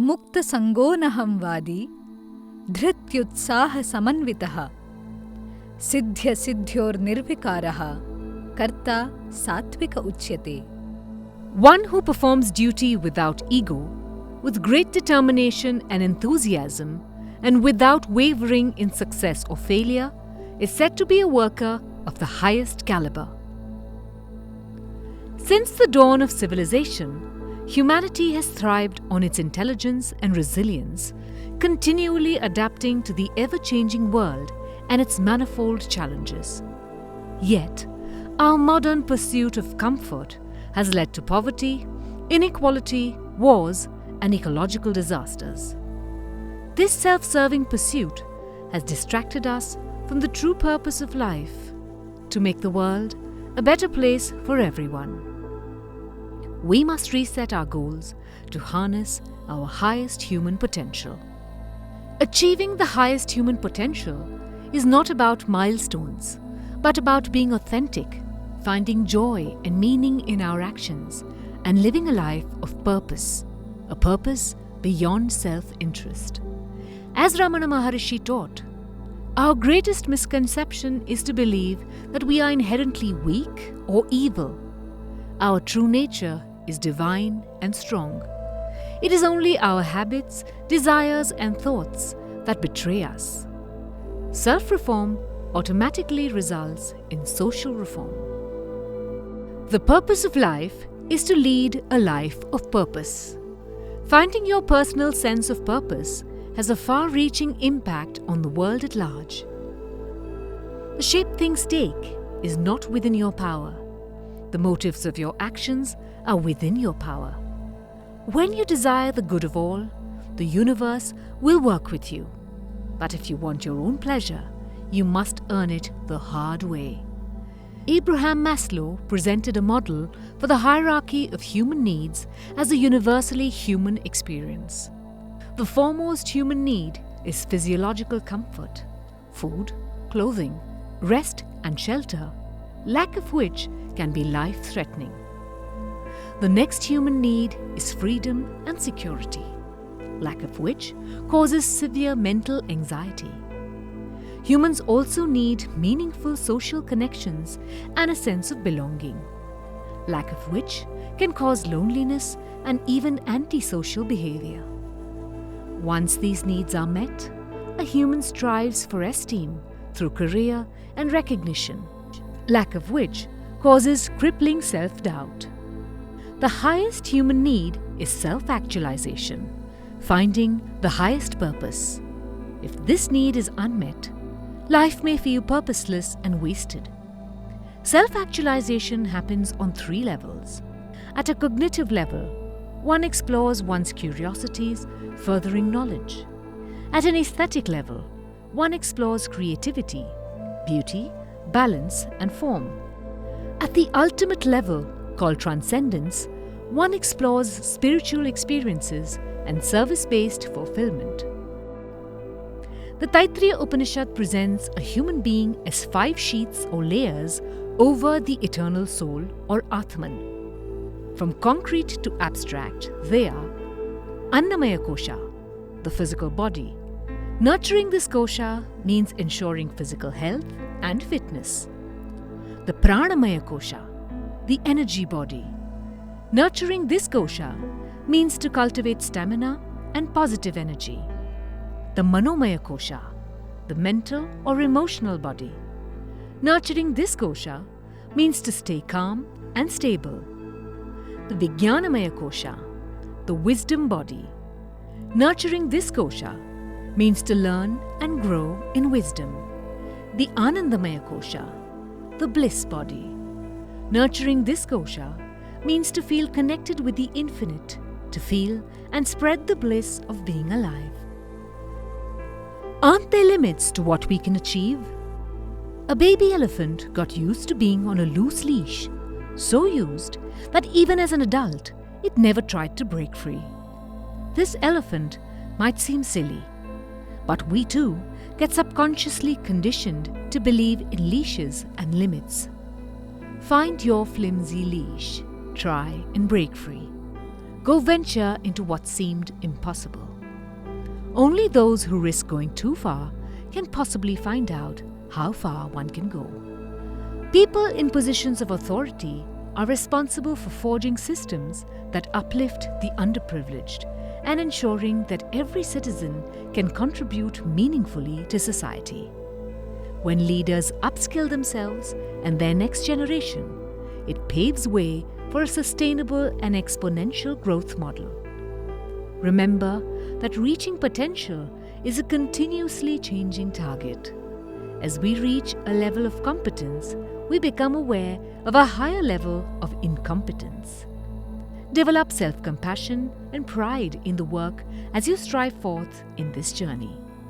मुक्तसङ्गोऽहं वादी धृत्युत्साहसमन्वितः सिद्ध्यसिद्ध्योर्निर्विकारः कर्ता सात्विक उच्यते. One who performs duty without ego, with great determination and enthusiasm, and without wavering in success or failure, is said to be a worker of the highest caliber. Since the dawn of civilization, humanity has thrived on its intelligence and resilience, continually adapting to the ever-changing world and its manifold challenges. Yet, our modern pursuit of comfort has led to poverty, inequality, wars, and ecological disasters. This self-serving pursuit has distracted us from the true purpose of life, to make the world a better place for everyone. We must reset our goals to harness our highest human potential. Achieving the highest human potential is not about milestones, but about being authentic, finding joy and meaning in our actions, and living a life of purpose, a purpose beyond self-interest. As Ramana Maharishi taught, our greatest misconception is to believe that we are inherently weak or evil. Our true nature is divine and strong. It is only our habits, desires, and thoughts that betray us. Self-reform automatically results in social reform. The purpose of life is to lead a life of purpose. Finding your personal sense of purpose has a far-reaching impact on the world at large. The shape things take is not within your power. The motives of your actions are within your power. When you desire the good of all, the universe will work with you. But if you want your own pleasure, you must earn it the hard way. Abraham Maslow presented a model for the hierarchy of human needs as a universally human experience. The foremost human need is physiological comfort, food, clothing, rest and shelter, lack of which can be life-threatening. The next human need is freedom and security, lack of which causes severe mental anxiety. Humans also need meaningful social connections and a sense of belonging, lack of which can cause loneliness and even antisocial behavior. Once these needs are met, a human strives for esteem through career and recognition, lack of which causes crippling self-doubt. The highest human need is self-actualization, finding the highest purpose. If this need is unmet, life may feel purposeless and wasted. Self-actualization happens on 3 levels. At a cognitive level, one explores one's curiosities, furthering knowledge. At an aesthetic level, one explores creativity, beauty, balance, and form. At the ultimate level, called transcendence, one explores spiritual experiences and service-based fulfillment. The Taittiriya Upanishad presents a human being as 5 sheets or layers over the eternal soul or Atman. From concrete to abstract, they are Annamaya Kosha, the physical body. Nurturing this kosha means ensuring physical health and fitness. The Pranamaya Kosha, the energy body. Nurturing this kosha means to cultivate stamina and positive energy. The Manomaya Kosha, the mental or emotional body. Nurturing this kosha means to stay calm and stable. The Vijnanamaya Kosha, the wisdom body. Nurturing this kosha means to learn and grow in wisdom. The Anandamaya Kosha, the bliss body. Nurturing this kosha means to feel connected with the infinite, to feel and spread the bliss of being alive. Aren't there limits to what we can achieve? A baby elephant got used to being on a loose leash, so used that even as an adult, it never tried to break free. This elephant might seem silly, but we too get subconsciously conditioned to believe in leashes and limits. Find your flimsy leash, try and break free. go venture into what seemed impossible. Only those who risk going too far can possibly find out how far one can go. People in positions of authority are responsible for forging systems that uplift the underprivileged and ensuring that every citizen can contribute meaningfully to society. When leaders upskill themselves and their next generation, it paves way for a sustainable and exponential growth model. Remember that reaching potential is a continuously changing target. As we reach a level of competence, we become aware of a higher level of incompetence. Develop self-compassion and pride in the work as you strive forth in this journey.